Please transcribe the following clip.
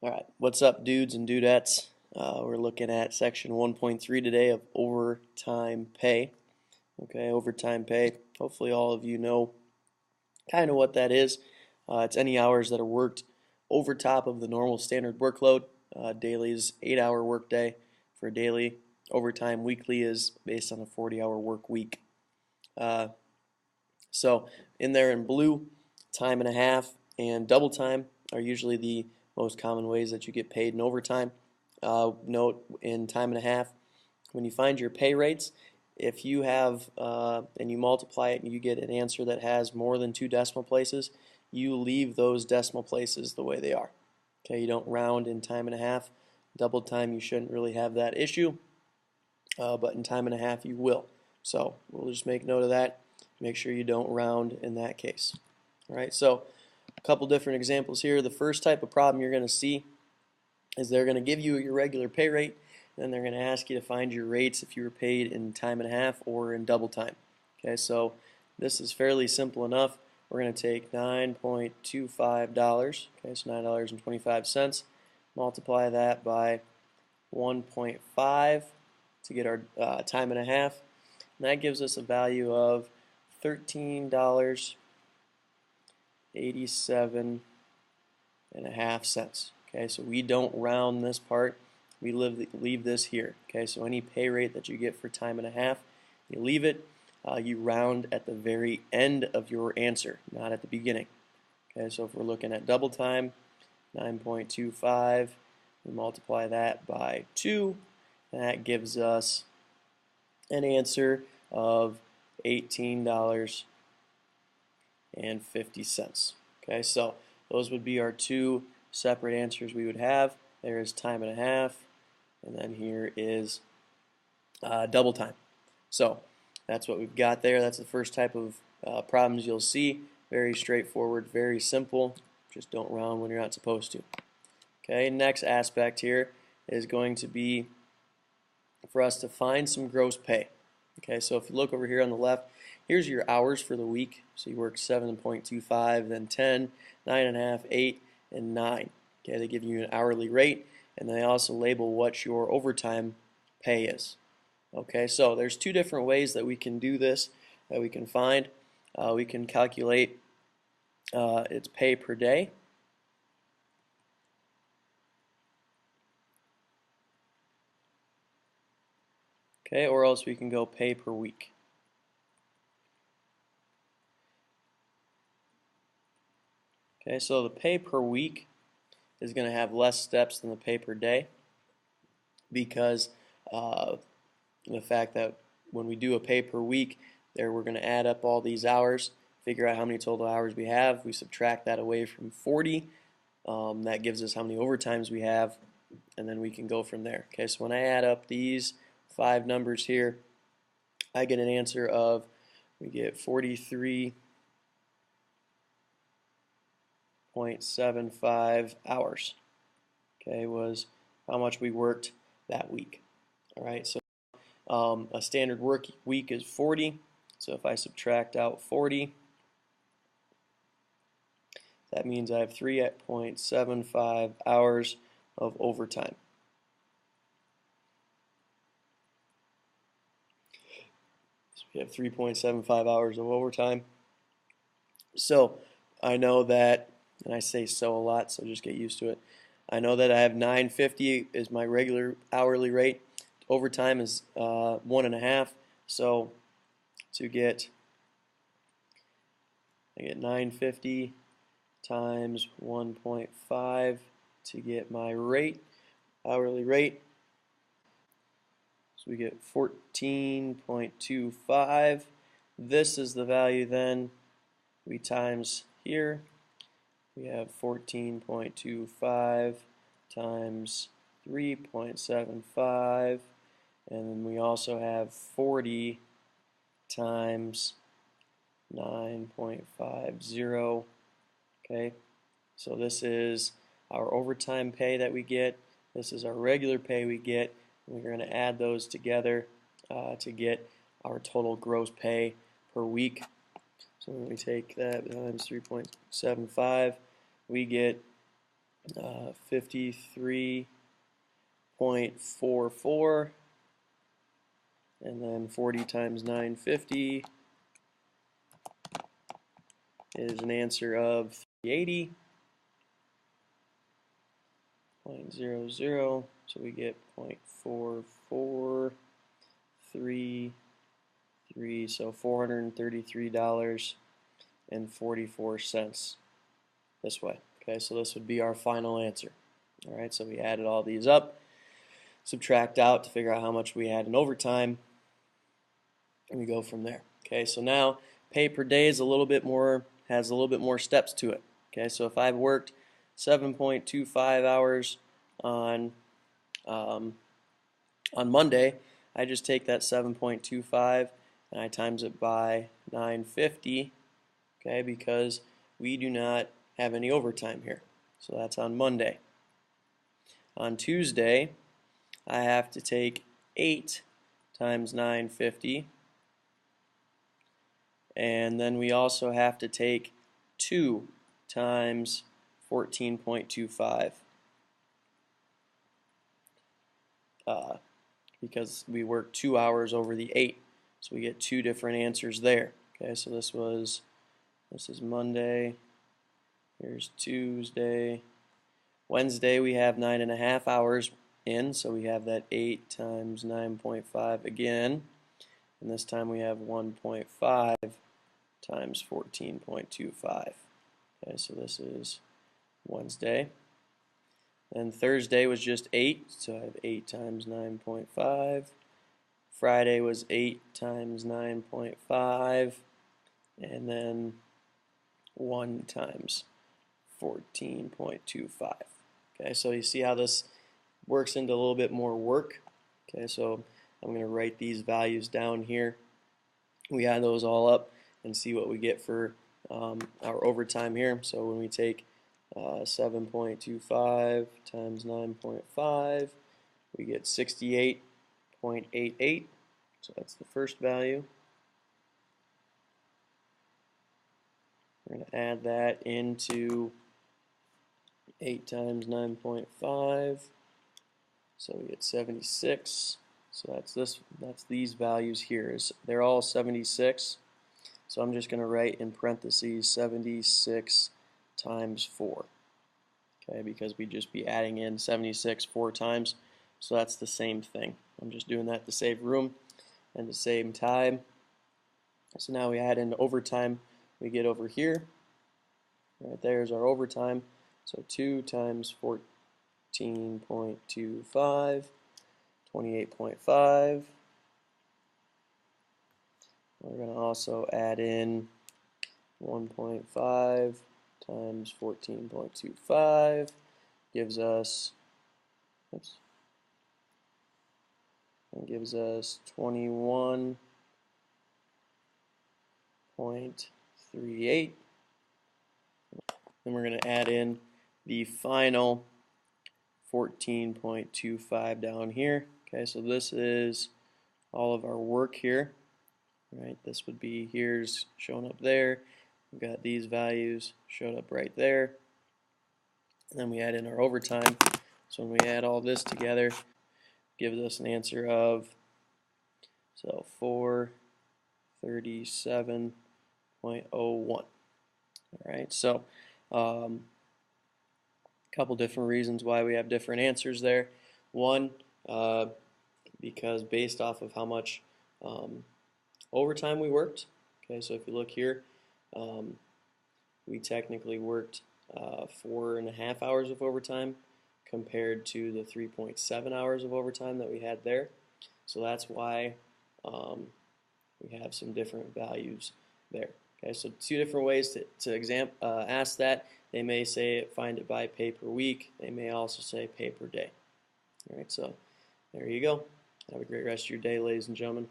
Alright, what's up, dudes and dudettes? We're looking at section 1.3 today of overtime pay. Okay, overtime pay. Hopefully, all of you know kind of what that is. It's any hours that are worked over top of the normal standard workload. Daily is 8-hour workday for daily. Overtime weekly is based on a 40-hour work week. Uh, so, in there in blue, time and a half and double time are usually the most common ways that you get paid in overtime. Note in time and a half, when you find your pay rates, if you have and you multiply it and you get an answer that has more than 2 decimal places, you leave those decimal places the way they are. Okay, you don't round in time and a half. Double time, you shouldn't really have that issue, but in time and a half, you will. So we'll just make note of that. Make sure you don't round in that case. All right, so a couple different examples here. The first type of problem you're going to see is they're going to give you your regular pay rate, and then they're going to ask you to find your rates if you were paid in time and a half or in double time. Okay, so this is fairly simple enough. We're going to take $9.25, okay, so $9.25, multiply that by 1.5 to get our time and a half, and that gives us a value of $13.87.5. Okay, so we don't round this part. We leave this here. Okay, so any pay rate that you get for time and a half, you leave it. You round at the very end of your answer, not at the beginning. Okay, so if we're looking at double time, 9.25, we multiply that by 2, and that gives us an answer of $18.50. Okay, so those would be our two separate answers we would have. There is time and a half, and then here is double time. So that's what we've got there. That's the first type of problems you'll see. Very straightforward, very simple. Just don't round when you're not supposed to. Okay, next aspect here is going to be for us to find some gross pay. Okay, so if you look over here on the left, here's your hours for the week. So you work 7.25, then 10, 9.5, 8, and 9. Okay, they give you an hourly rate, and they also label what your overtime pay is. Okay, so there's two different ways that we can do this, that we can find. We can calculate its pay per day. Okay, or else we can go pay per week. Okay, so the pay per week is going to have less steps than the pay per day because the fact that when we do a pay per week, there we're going to add up all these hours, figure out how many total hours we have. We subtract that away from 40. That gives us how many overtimes we have, and then we can go from there. Okay, so when I add up these 5 numbers here, I get an answer of, we get 43.75 hours. Okay, was how much we worked that week. All right, so a standard work week is 40. So if I subtract out 40, that means I have 3.75 hours of overtime. So we have 3.75 hours of overtime. So I know that, and I say so a lot, so just get used to it. I know that I have $9.50 is my regular hourly rate. Overtime is 1.5. So to get, I get $9.50 times 1.5 to get my rate, hourly rate. So we get 14.25. This is the value then. We times here. We have 14.25 times 3.75. And then we also have 40 times 9.50. Okay, so this is our overtime pay that we get. This is our regular pay we get. We're going to add those together to get our total gross pay per week. So when we take that times 3.75, we get 53.44, and then 40 times 950 is an answer of 380.00, so we get 0.4433, so $433.44 this way. Okay, so this would be our final answer. All right, so we added all these up, subtract out to figure out how much we had in overtime, and we go from there. Okay, so now pay per day is a little bit more, has a little bit more steps to it. Okay, so if I've worked 7.25 hours on Monday, I just take that 7.25 and I times it by 950. Okay, because we do not have any overtime here. So that's on Monday. On Tuesday, I have to take 8 times 950, and then we also have to take 2 times 14.25 because we work 2 hours over the 8, so we get 2 different answers there. Okay, so this is Monday, here's Tuesday. Wednesday we have 9.5 hours in, so we have that 8 times 9.5 again, and this time we have 1.5 times 14.25. Okay, so this is Wednesday. And Thursday was just 8, so I have 8 times 9.5. Friday was 8 times 9.5, and then 1 times 14.25. Okay, so you see how this works into a little bit more work. Okay, so I'm going to write these values down here. We add those all up and see what we get for our overtime here. So when we take 7.25 times 9.5, we get 68.88. So that's the first value. We're going to add that into 8 times 9.5. So we get 76. So that's these values here. They're all 76. So I'm just going to write in parentheses 76 times 4. Okay, because we'd just be adding in 76 4 times. So that's the same thing. I'm just doing that to save room and to save time. So now we add in overtime. We get over here. Right there's our overtime. So 2 times 14.25, 28.5. We're going to also add in 1.5 times 14.25 gives us 21.38. Then we're going to add in the final 14.25 down here. Okay, so this is all of our work here. Right, this would be here's shown up there. We've got these values showed up right there. And then we add in our overtime. So when we add all this together, it gives us an answer of 437.01. All right, so a couple different reasons why we have different answers there. One, because based off of how much overtime we worked. Okay, so if you look here, we technically worked 4.5 hours of overtime compared to the 3.7 hours of overtime that we had there. So that's why we have some different values there. Okay, so 2 different ways to ask that. They may say find it by pay per week. They may also say pay per day. All right, so there you go. Have a great rest of your day, ladies and gentlemen.